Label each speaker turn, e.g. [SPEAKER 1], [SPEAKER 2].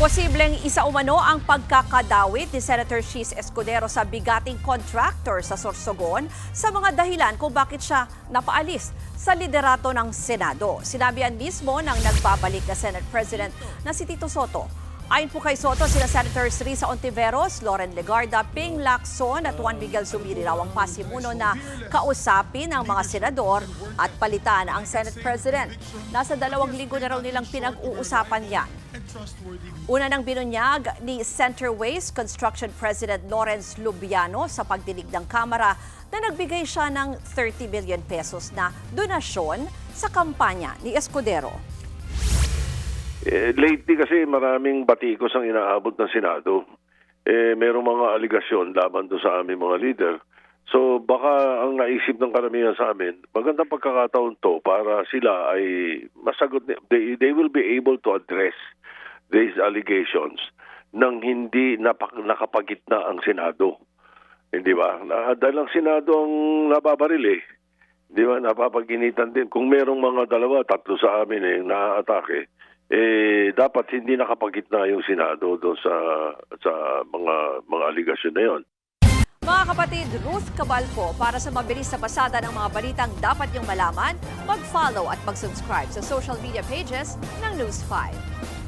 [SPEAKER 1] Posibleng isa umano ang pagkakadawit ni Senator Chis Escudero sa bigating contractor sa Sorsogon sa mga dahilan kung bakit siya napaalis sa liderato ng Senado. Sinabi yan mismo ng nagbabalik na Senate President na si Tito Soto. Ayon po kay Soto, sila Senators Risa Ontiveros, Loren Legarda, Ping Lacson at Juan Miguel Zubiri raw ang pasimuno na kausapin ang mga senador at palitan ang Senate President. Nasa 2 linggo na raw nilang pinag-uusapan yan. Una nang binunyag ni Centerways Construction President Lawrence Lubiano sa pagdinig ng Kamara na nagbigay siya ng 30 million pesos na donasyon sa kampanya ni Escudero.
[SPEAKER 2] Lately kasi maraming batikos ang inaabot ng Senado. Merong mga aligasyon laban doon sa aming mga leader. So baka ang naisip ng karamihan sa amin, magandang pagkakataon to para sila ay masagot, they will be able to address these allegations nang hindi nakapagitna ang Senado. Hindi ba? Dahil ang Senado ang nababaril eh. Di ba? Napapaginitan din. Kung merong mga 2, 3 sa amin na-atake, dapat hindi nakapagitna yung Senado doon sa mga aligasyon na yon.
[SPEAKER 1] Mga kapatid, Ruth Cabalco, para sa mabilis na pasada ng mga balitang dapat niyong malaman, mag-follow at mag-subscribe sa social media pages ng News 5.